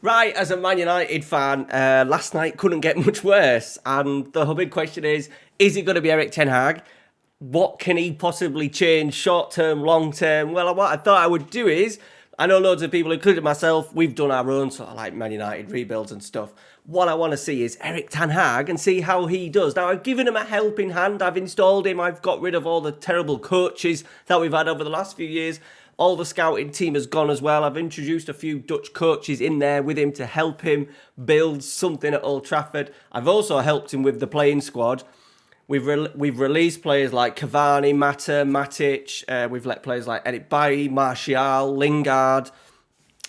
Right, as a Man United fan, last night couldn't get much worse. And the big question is it going to be Erik Ten Hag? What can he possibly change short-term, long-term? Well, what I thought I would do is, I know loads of people, including myself, we've done our own sort of like Man United rebuilds and stuff. What I want to see is Erik Ten Hag and see how he does. Now, I've given him a helping hand. I've installed him. I've got rid of all the terrible coaches that we've had over the last few years. All the scouting team has gone as well. I've introduced a few Dutch coaches in there with him to help him build something at Old Trafford. I've also helped him with the playing squad. We've released players like Cavani, Mata, Matic. We've let players like Eric Bailly, Martial, Lingard.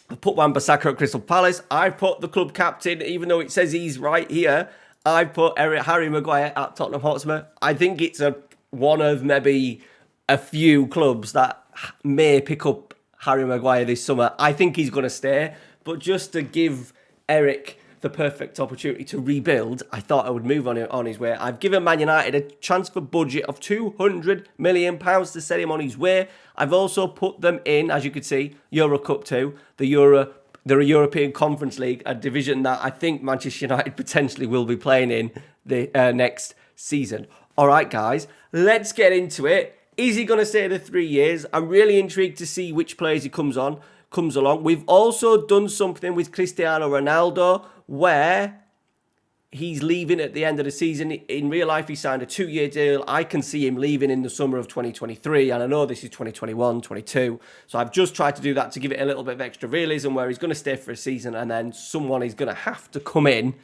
I've put Wan-Bissaka at Crystal Palace. I've put the club captain, even though it says he's right here. I've put Harry Maguire at Tottenham Hotspur. I think it's one of maybe a few clubs that may pick up Harry Maguire this summer. I think he's going to stay, but just to give Eric the perfect opportunity to rebuild, I thought I would move on his way. I've given Man United a transfer budget of £200 million to set him on his way. I've also put them in, as you could see, Euro Cup 2, the European Conference League, a division that I think Manchester United potentially will be playing in the next season. All right, guys, let's get into it. Is he going to stay the 3 years? I'm really intrigued to see which players he comes along. We've also done something with Cristiano Ronaldo where he's leaving at the end of the season. In real life, he signed a 2-year deal. I can see him leaving in the summer of 2023, and I know this is 2021, 22. So I've just tried to do that to give it a little bit of extra realism where he's going to stay for a season and then someone is going to have to come in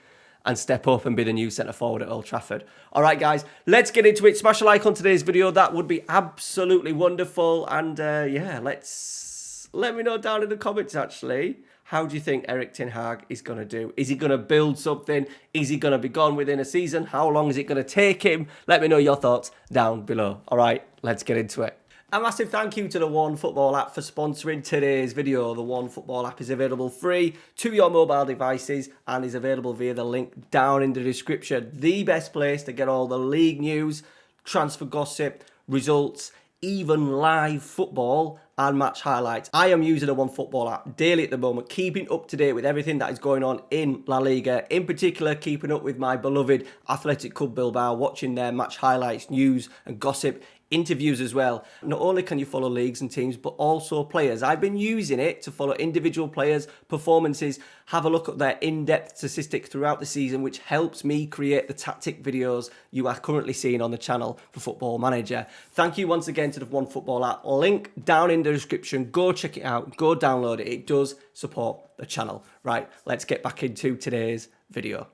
and step up and be the new centre-forward at Old Trafford. All right, guys, let's get into it. Smash a like on today's video. That would be absolutely wonderful. And let me know down in the comments, actually, how do you think Erik Ten Hag is going to do? Is he going to build something? Is he going to be gone within a season? How long is it going to take him? Let me know your thoughts down below. All right, let's get into it. A massive thank you to the One Football app for sponsoring today's video. The One Football app is available free to your mobile devices and is available via the link down in the description. The best place to get all the league news, transfer gossip, results, even live football and match highlights. I am using the One Football app daily at the moment, keeping up to date with everything that is going on in La Liga. In particular, keeping up with my beloved Athletic Club Bilbao, watching their match highlights, news and gossip, interviews as well. Not only can you follow leagues and teams, but also players. I've been using it to follow individual players' performances, have a look at their in-depth statistics throughout the season, which helps me create the tactic videos you are currently seeing on the channel for Football Manager. Thank you once again to the One Football app. Link down in the description. Go check it out. Go download it. It does support the channel. Right, let's get back into today's video.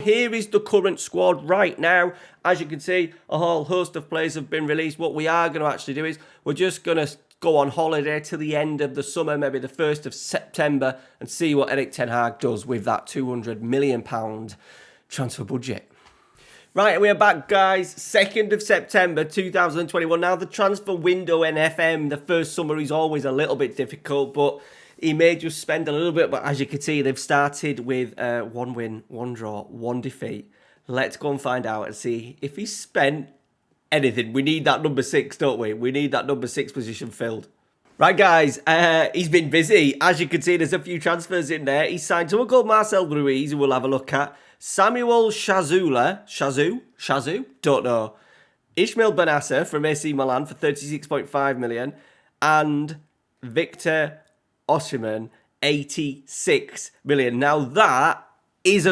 Here is the current squad right now. As you can see, a whole host of players have been released. What we are going to actually do is we're just going to go on holiday till the end of the summer, maybe the 1st of September, and see what Erik Ten Hag does with that £200 million transfer budget. Right, we are back, guys. 2nd of September 2021. Now, the transfer window in FM, the first summer, is always a little bit difficult, but he may just spend a little bit, but as you can see, they've started with 1 win, 1 draw, 1 defeat. Let's go and find out and see if he's spent anything. We need that number 6, don't we? We need that number 6 position filled. Right, guys, he's been busy. As you can see, there's a few transfers in there. He's signed someone called Marcel Ruiz, who we'll have a look at. Samuel Shazou, don't know. Ishmael Benassa from AC Milan for 36.5 million. And Victor Osimhen, 86 million. Now that is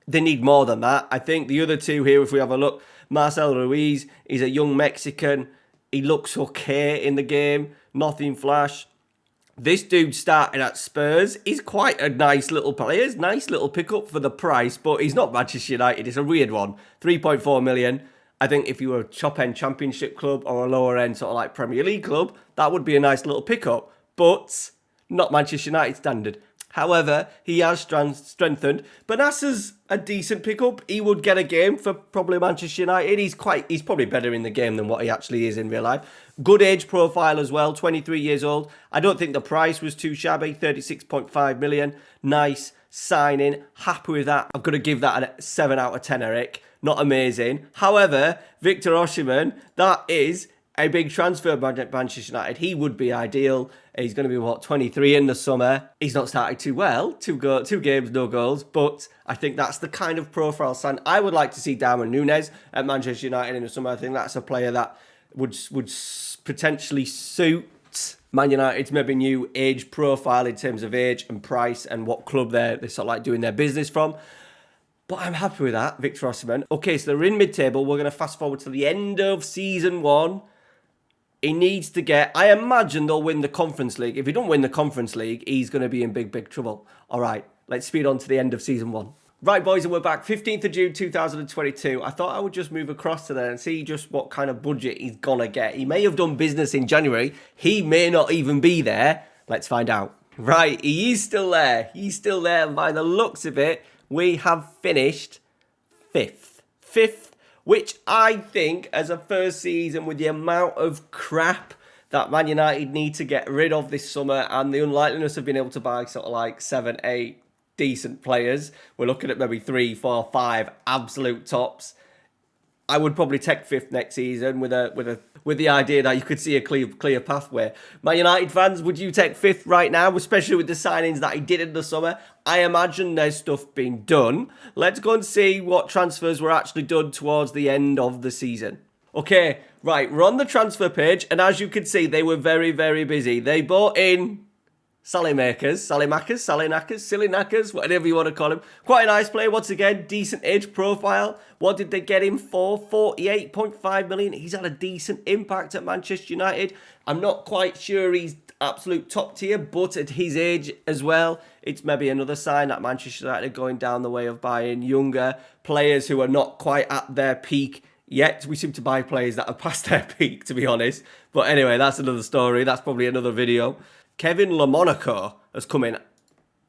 they need more than that. I think the other two here, if we have a look, Marcel Ruiz is a young Mexican. He looks okay in the game, nothing flash. This dude started at Spurs. He's quite a nice little player. Nice little pickup for the price, but he's not Manchester United. It's a weird one. 3.4 million. I think if you were a top-end championship club or a lower-end sort of like Premier League club, that would be a nice little pickup. But not Manchester United standard. However, he has strengthened. Benassa's a decent pickup. He would get a game for probably Manchester United. He's probably better in the game than what he actually is in real life. Good age profile as well, 23 years old. I don't think the price was too shabby, 36.5 million. Nice signing. Happy with that. I'm going to give that a 7 out of 10, Eric. Not amazing. However, Victor Osimhen, that is a big transfer budget at Manchester United. He would be ideal. He's going to be, 23 in the summer. He's not started too well. Two games, no goals. But I think that's the kind of profile sign I would like to see Darwin Núñez at Manchester United in the summer. I think that's a player that would potentially suit Man United's maybe new age profile in terms of age and price and what club they're sort of like doing their business from. But I'm happy with that, Victor Osimhen. Okay, so they're in mid-table. We're going to fast forward to the end of season 1. He needs to get... I imagine they'll win the Conference League. If he don't win the Conference League, he's going to be in big, big trouble. All right, let's speed on to the end of season 1. Right, boys, and we're back. 15th of June, 2022. I thought I would just move across to there and see just what kind of budget he's going to get. He may have done business in January. He may not even be there. Let's find out. Right, he is still there. He's still there. And by the looks of it, we have finished 5th. 5th, which I think, as a first season, with the amount of crap that Man United need to get rid of this summer and the unlikeliness of being able to buy sort of like 7, 8 decent players, we're looking at maybe 3, 4, 5 absolute tops. I would probably take 5th next season with the idea that you could see a clear pathway. Man United fans, would you take 5th right now, especially with the signings that he did in the summer? I imagine there's stuff being done. Let's go and see what transfers were actually done towards the end of the season. Okay, right, we're on the transfer page, and as you can see, they were very, very busy. They bought in Silly Knackers, whatever you want to call him. Quite a nice player, once again, decent age profile. What did they get him for? 48.5 million. He's had a decent impact at Manchester United. I'm not quite sure he's absolute top tier, but at his age as well, it's maybe another sign that Manchester United are going down the way of buying younger players who are not quite at their peak yet. We seem to buy players that are past their peak, to be honest. But anyway, that's another story. That's probably another video. Kevin LaMonaco has come in.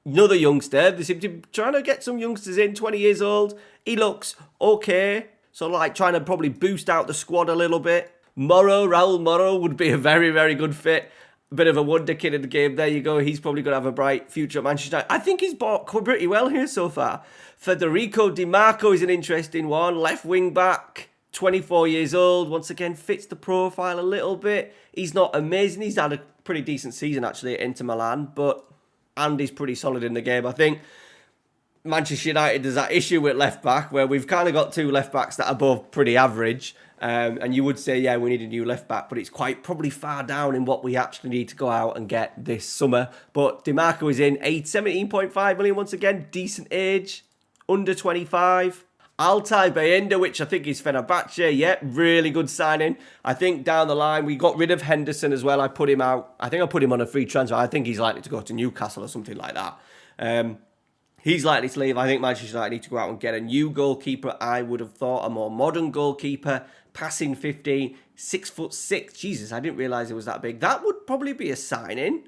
Another youngster. They seem to be trying to get some youngsters in, 20 years old. He looks okay. So like trying to probably boost out the squad a little bit. Raul Moro would be a very, very good fit. A bit of a wonder kid in the game. There you go. He's probably going to have a bright future at Manchester United. I think he's bought pretty well here so far. Federico Di Marco is an interesting one. Left wing back. 24 years old, once again, fits the profile a little bit. He's not amazing. He's had a pretty decent season, actually, at Inter Milan, but Andy's pretty solid in the game. I think Manchester United has that issue with left-back, where we've kind of got 2 left-backs that are both pretty average, and you would say, yeah, we need a new left-back, but it's quite probably far down in what we actually need to go out and get this summer. But Di Marco is in, 17.5 million, once again, decent age, under 25. Altay Bayindir, which I think is Fenerbahce, yeah, really good signing. I think down the line, we got rid of Henderson as well. I put him out. I think I put him on a free transfer. I think he's likely to go to Newcastle or something like that. He's likely to leave. I think Manchester United need to go out and get a new goalkeeper. I would have thought a more modern goalkeeper, passing 15, 6'6". Jesus, I didn't realise it was that big. That would probably be a signing.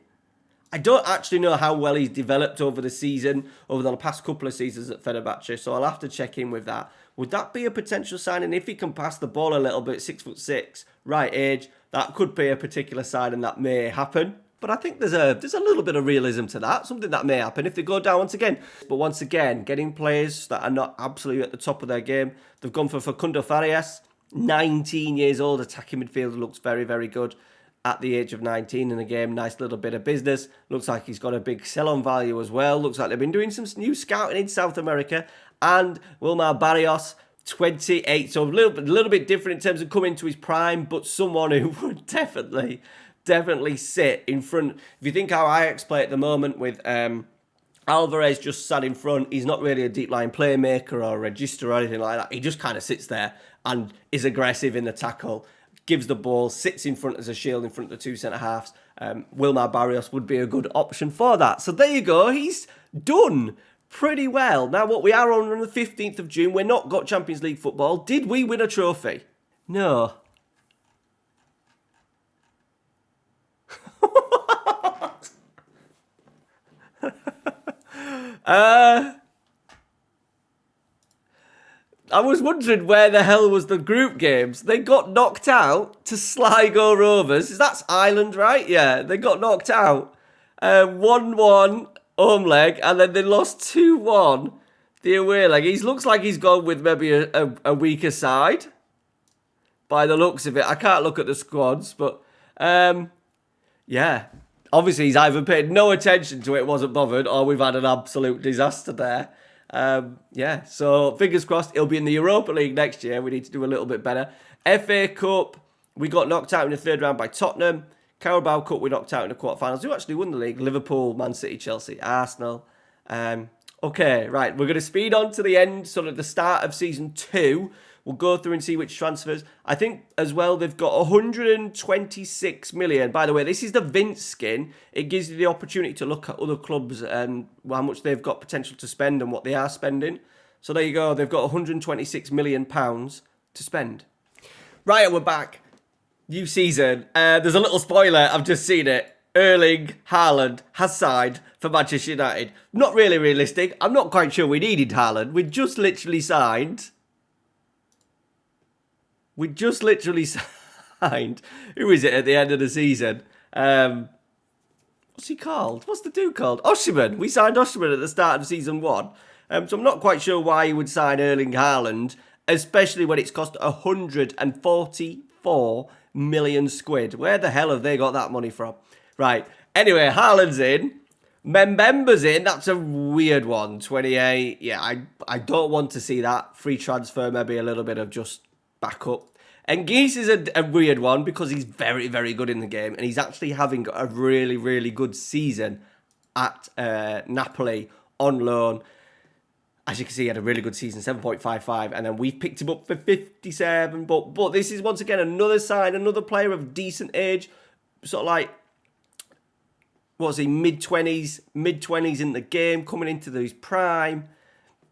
I don't actually know how well he's developed over the season, over the past couple of seasons at Fenerbahce, so I'll have to check in with that. Would that be a potential signing? If he can pass the ball a little bit, 6'6", right age, that could be a particular signing that may happen. But I think there's a little bit of realism to that, something that may happen if they go down once again. But once again, getting players that are not absolutely at the top of their game. They've gone for Facundo Farias, 19 years old, attacking midfielder, looks very, very good. At the age of 19 in the game, nice little bit of business. Looks like he's got a big sell-on value as well. Looks like they've been doing some new scouting in South America. And Wilmar Barrios, 28. So a little bit different in terms of coming to his prime, but someone who would definitely sit in front. If you think how Ajax play at the moment with Alvarez just sat in front, he's not really a deep-line playmaker or a register or anything like that. He just kind of sits there and is aggressive in the tackle. Gives the ball, sits in front as a shield in front of the 2 centre-halves. Wilmar Barrios would be a good option for that. So there you go. He's done pretty well. Now, what we are on the 15th of June, we're not got Champions League football. Did we win a trophy? No. I was wondering where the hell was the group games. They got knocked out to Sligo Rovers. That's Ireland, right? Yeah, they got knocked out. 1-1 home leg, and then they lost 2-1 the away leg. He looks like he's gone with maybe a weaker side. by the looks of it. I can't look at the squads, but yeah. Obviously, he's either paid no attention to it, wasn't bothered, or we've had an absolute disaster there. Yeah, so fingers crossed he'll be in the Europa League next year. We need to do a little bit better. FA Cup, we got knocked out in the third round by Tottenham. Carabao Cup, we knocked out in the quarterfinals. Who actually won the league? Liverpool, Man City, Chelsea, Arsenal. Okay, right, we're going to speed on to the end, sort of the start of season 2. We'll go through and see which transfers. I think as well they've got 126 million. By the way, this is the Vince skin. It gives you the opportunity to look at other clubs and how much they've got potential to spend and what they are spending. So there you go. They've got 126 million pounds to spend. Right, we're back. New season. There's a little spoiler. I've just seen it. Erling Haaland has signed for Manchester United. Not really realistic. I'm not quite sure we needed Haaland. We just literally signed. Who is it at the end of the season? What's he called? What's the dude called? Osimhen. We signed Osimhen at the start of season 1. So I'm not quite sure why you would sign Erling Haaland, especially when it's cost 144 million squid. Where the hell have they got that money from? Right. Anyway, Haaland's in. Mbemba's in. That's a weird one. 28. Yeah, I don't want to see that. Free transfer, maybe a little bit of just back up. And Geese is a weird one because he's very, very good in the game and he's actually having a really, really good season at Napoli on loan. As you can see, he had a really good season, 7.55, and then we picked him up for 57. But this is once again another sign, another player of decent age, sort of like, what was he, mid-20s in the game, coming into his prime.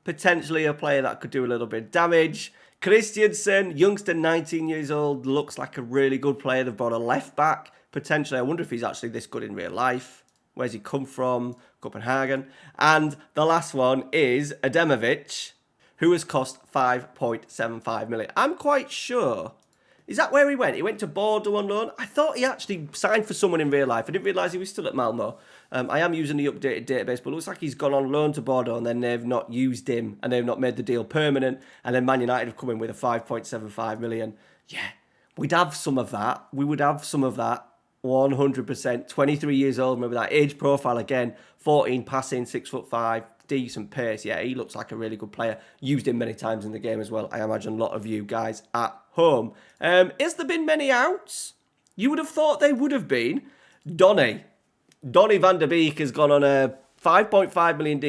Potentially a player that could do a little bit of damage. Christiansen, youngster, 19 years old, looks like a really good player. They've brought a left back. Potentially, I wonder if he's actually this good in real life. Where's he come from? Copenhagen. And the last one is Adamovic, who has cost 5.75 million. I'm quite sure. Is that where he went? He went to Bordeaux on loan. I thought he actually signed for someone in real life. I didn't realise he was still at Malmo. I am using the updated database, but it looks like he's gone on loan to Bordeaux and then they've not used him and they've not made the deal permanent. And then Man United have come in with a 5.75 million. Yeah, we'd have some of that. We would have some of that. 100%. 23 years old. Remember that age profile again. 14 passing, 6'5", decent pace. Yeah, he looks like a really good player. Used him many times in the game as well. I imagine a lot of you guys at home. Has there been many outs? You would have thought they would have been. Donny van der Beek has gone on a 5.5 million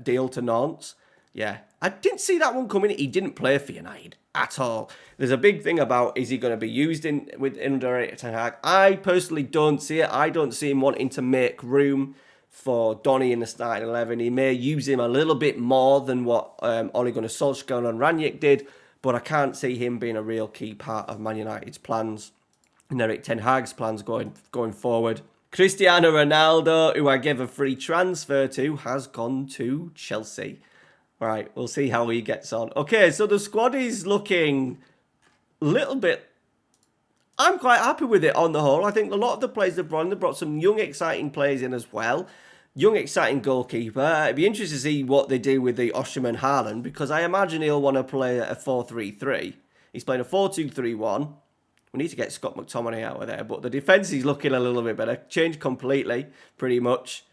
deal to Nantes. Yeah, I didn't see that one coming. He didn't play for United at all. There's a big thing about, is he going to be used under Erik Ten Hag? I personally don't see it. I don't see him wanting to make room for Donny in the starting 11. He may use him a little bit more than what Ole Gunnar Solskjaer and Rangnick did, but I can't see him being a real key part of Man United's plans and Erik Ten Hag's plans going forward. Cristiano Ronaldo, who I gave a free transfer to, has gone to Chelsea. Right, we'll see how he gets on. Okay, so the squad is looking a little bit... I'm quite happy with it on the whole. I think a lot of the players they've brought some young, exciting players in as well. Young, exciting goalkeeper. It'd be interesting to see what they do with the Osimhen Haaland, because I imagine he'll want to play a 4-3-3. He's playing a 4-2-3-1. We need to get Scott McTominay out of there, but the defence is looking a little bit better. Changed completely, pretty much.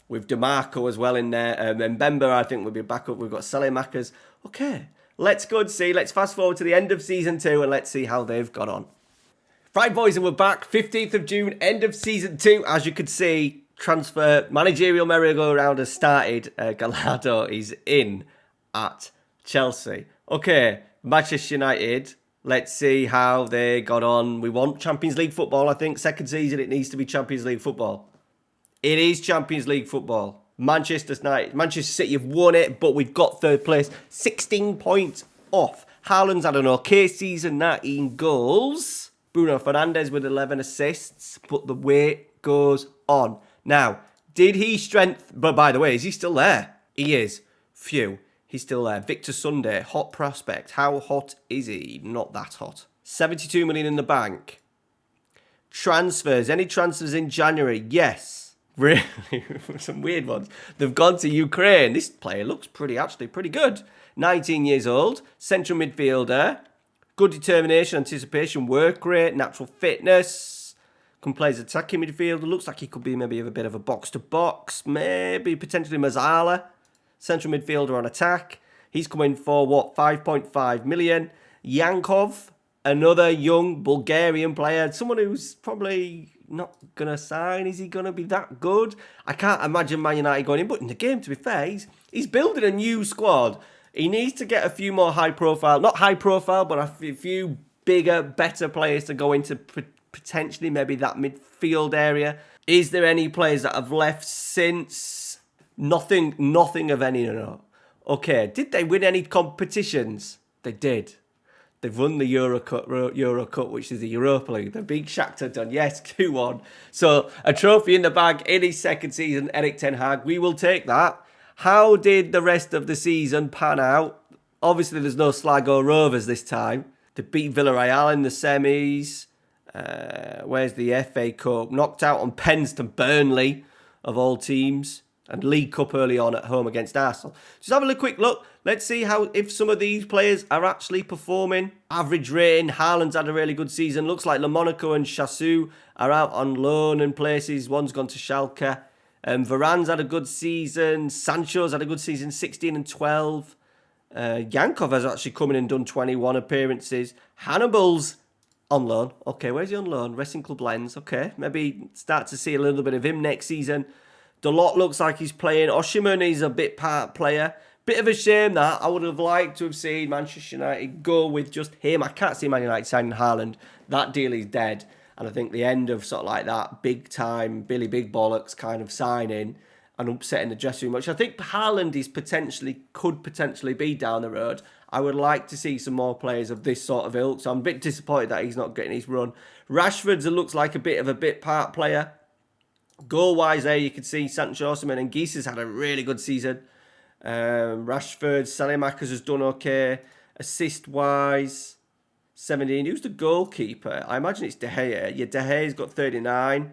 With DeMarco as well in there. Mbemba, I think, will be back up. We've got Selemakers. Okay, let's go and see. Let's fast forward to the end of Season 2 and let's see how they've got on. Right, boys, and we're back. 15th of June, end of Season 2. As you can see, transfer managerial merry-go-round has started. Gallardo is in at Chelsea. Okay, Manchester United. Let's see how they got on. We want Champions League football, I think. Second season, it needs to be Champions League football. It is Champions League football. Manchester City have won it, but we've got third place. 16 points off. Haaland's had an okay season, 19 goals. Bruno Fernandes with 11 assists, but the wait goes on. Now, did he strengthen... But by the way, is he still there? He is. Phew. He's still there. Victor Sunday, hot prospect. How hot is he? Not that hot. 72 million in the bank. Transfers. Any transfers in January? Yes. Really? Some weird ones. They've gone to Ukraine. This player looks pretty good. 19 years old, central midfielder, good determination, anticipation, work rate, natural fitness, can play as attacking midfielder, looks like he could be maybe a bit of a box-to-box, maybe potentially Mazzala, central midfielder on attack. He's coming for, 5.5 million. Yankov, another young Bulgarian player, someone who's probably not going to sign. Is he going to be that good? I can't imagine Man United going in, but in the game, to be fair, he's building a new squad. He needs to get a few more not high profile, but a few bigger, better players to go into potentially maybe that midfield area. Is there any players that have left since? Nothing of any, no. Okay, did they win any competitions? They did. They've won the Euro Cup, which is the Europa League. The big Shakhtar done, yes, 2-1. So a trophy in the bag in his second season, Erik Ten Hag. We will take that. How did the rest of the season pan out? Obviously, there's no Sligo Rovers this time. They beat Villarreal in the semis. Where's the FA Cup? Knocked out on pens to Burnley, of all teams. And League Cup early on at home against Arsenal. Just having a quick look. Let's see if some of these players are actually performing. Average rating. Haaland's had a really good season. Looks like Le Monaco and Chassou are out on loan in places. One's gone to Schalke. Varane's had a good season. Sancho's had a good season, 16 and 12. Yankov has actually come in and done 21 appearances. Hannibal's on loan. Okay, where's he on loan? Racing Club Lens. Okay, maybe start to see a little bit of him next season. Dalot looks like he's playing. Osimhen is a bit part player. Bit of a shame that I would have liked to have seen Manchester United go with just him. I can't see Man United signing Haaland. That deal is dead. And I think the end of sort of like that big time Billy Big Bollocks kind of signing and upsetting the dressing room, which I think Haaland could potentially be down the road. I would like to see some more players of this sort of ilk. So I'm a bit disappointed that he's not getting his run. Rashford's looks like a bit of a bit part player. Goal-wise there, you can see Sancho, Osimhen and Geese has had a really good season. Rashford, Salamakers has done okay. Assist-wise, 17. Who's the goalkeeper? I imagine it's De Gea. Yeah, De Gea's got 39.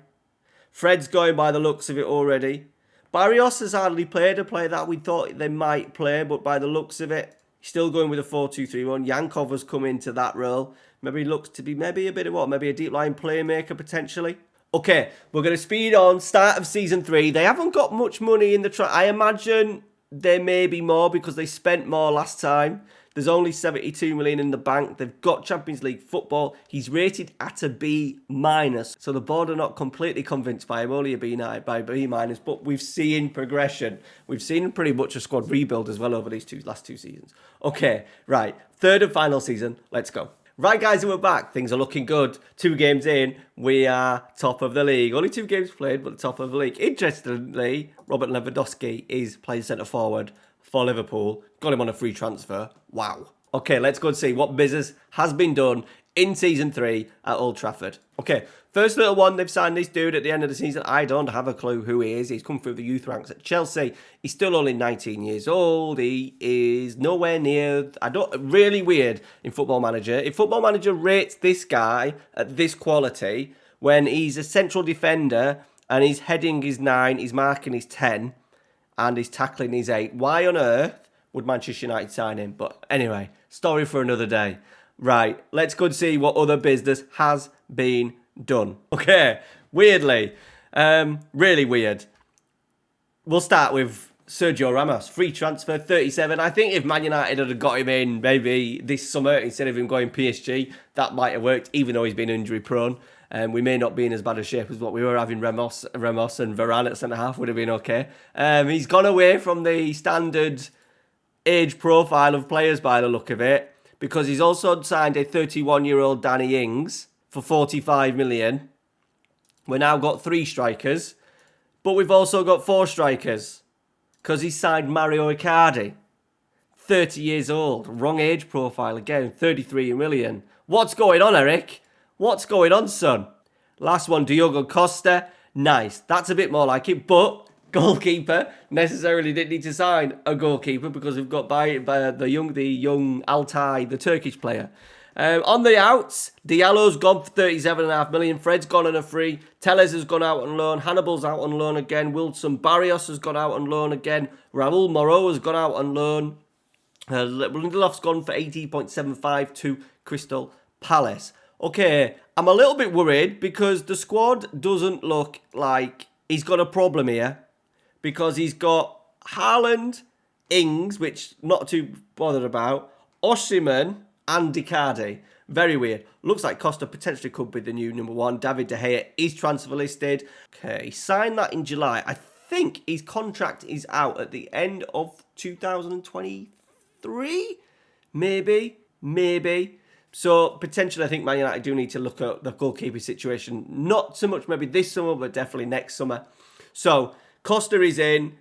Fred's going by the looks of it already. Barrios has hardly played a play that we thought they might play, but by the looks of it, he's still going with a 4-2-3-1. Yankov has come into that role. Maybe he looks to be maybe a bit of maybe a deep line playmaker potentially. Okay, we're going to speed on. Start of season 3. They haven't got much money in the I imagine there may be more because they spent more last time. There's only 72 million in the bank. They've got Champions League football. He's rated at a B-. So the board are not completely convinced by him. Only a B-, by B-. But we've seen progression. We've seen pretty much a squad rebuild as well over these last two seasons. Okay, right. Third and final season. Let's go. Right, guys, we're back. Things are looking good. 2 games in, we are top of the league. Only 2 games played, but top of the league. Interestingly, Robert Lewandowski is playing centre forward for Liverpool. Got him on a free transfer. Wow. Okay, let's go and see what business has been done in Season 3 at Old Trafford. Okay, first little one, they've signed this dude at the end of the season. I don't have a clue who he is. He's come through the youth ranks at Chelsea. He's still only 19 years old. He is nowhere near... Really weird in Football Manager. If Football Manager rates this guy at this quality, when he's a central defender and his heading is 9, his marking is 10, and his tackling is 8, why on earth would Manchester United sign him? But anyway, story for another day. Right, let's go and see what other business has been done. Okay, weirdly, really weird. We'll start with Sergio Ramos, free transfer, 37. I think if Man United had got him in maybe this summer instead of him going PSG, that might have worked, even though he's been injury prone. We may not be in as bad a shape as what we were having. Ramos and Varane at centre-half would have been okay. He's gone away from the standard age profile of players by the look of it, because he's also signed a 31-year-old Danny Ings for 45 million. We've now got 3 strikers, but we've also got 4 strikers, because he signed Mario Icardi, 30 years old, wrong age profile again, 33 million. What's going on, Eric? What's going on, son? Last one, Diogo Costa, nice. That's a bit more like it, but goalkeeper necessarily didn't need to sign a goalkeeper because we've got by the young Altay, the Turkish player. On the outs, Diallo's gone for 37.5 million. Fred's gone on a free. Tellez has gone out on loan. Hannibal's out on loan again. Wilson Barrios has gone out on loan again. Raul Moreau has gone out on loan. Lindelof's gone for 18.75 to Crystal Palace. Okay, I'm a little bit worried because the squad doesn't look like he's got a problem here. Because he's got Haaland, Ings, which not too bothered about, Osimhen and Icardi. Very weird. Looks like Costa potentially could be the new number one. David De Gea is transfer listed. Okay, he signed that in July. I think his contract is out at the end of 2023? Maybe. So potentially I think Man United do need to look at the goalkeeper situation. Not so much maybe this summer, but definitely next summer. So Costa is in.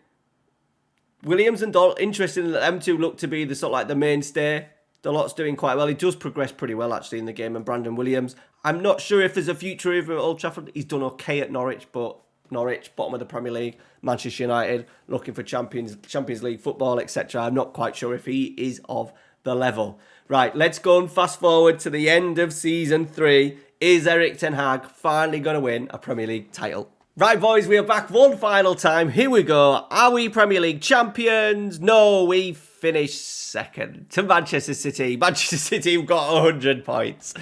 Williams and Dalot, interesting that them two look to be the sort of like the mainstay. Dalot's doing quite well. He does progress pretty well actually in the game. And Brandon Williams, I'm not sure if there's a future over at Old Trafford. He's done okay at Norwich, but Norwich, bottom of the Premier League. Manchester United, looking for Champions League football, etc. I'm not quite sure if he is of the level. Right, let's go and fast forward to the end of Season 3. Is Erik Ten Hag finally going to win a Premier League title? Right, boys, we are back one final time. Here we go. Are we Premier League champions? No, we finished second to Manchester City. Manchester City have got 100 points.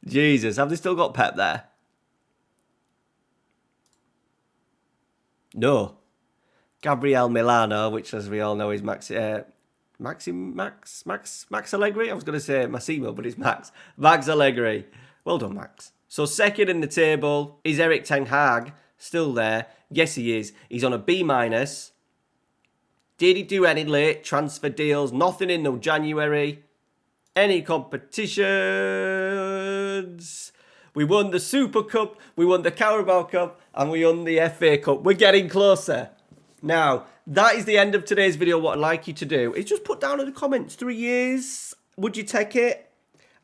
Jesus, have they still got Pep there? No. Gabriel Milano, which as we all know is Max Allegri? I was going to say Massimo, but it's Max. Max Allegri. Well done, Max. So second in the table is Erik Ten Hag. Still there. Yes, he is. He's on a B-. Did he do any late transfer deals? Nothing in no January. Any competitions? We won the Super Cup, we won the Carabao Cup, and we won the FA Cup. We're getting closer. Now, that is the end of today's video. What I'd like you to do is just put down in the comments, 3 years, would you take it?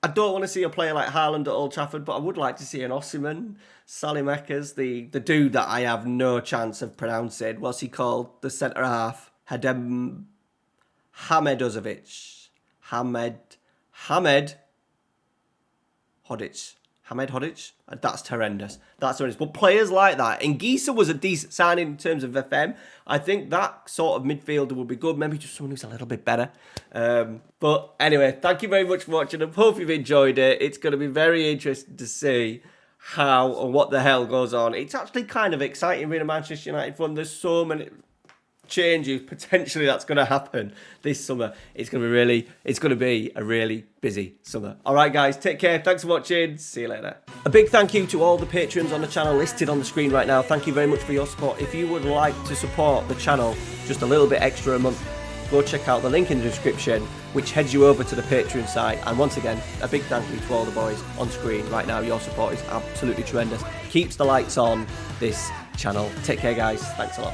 I don't want to see a player like Haaland at Old Trafford, but I would like to see an Osimhen, Salimakers, the dude that I have no chance of pronouncing. What's he called? The centre-half. Hamedozovic. Hamed Hodic. That's horrendous. But players like that, and Gisa was a decent signing in terms of FM. I think that sort of midfielder would be good. Maybe just someone who's a little bit better. But anyway, thank you very much for watching. I hope you've enjoyed it. It's going to be very interesting to see how and what the hell goes on. It's actually kind of exciting being a Manchester United fan. There's so many changes potentially that's going to happen this summer. It's going to be a really busy summer. All right, guys, take care. Thanks for watching. See you later. A big thank you to all the patrons on the channel listed on the screen right now. Thank you very much for your support. If you would like to support the channel just a little bit extra a month, go check out the link in the description, which heads you over to the Patreon site. And once again, a big thank you to all the boys on screen right now. Your support is absolutely tremendous. Keeps the lights on this channel. Take care, guys. Thanks a lot.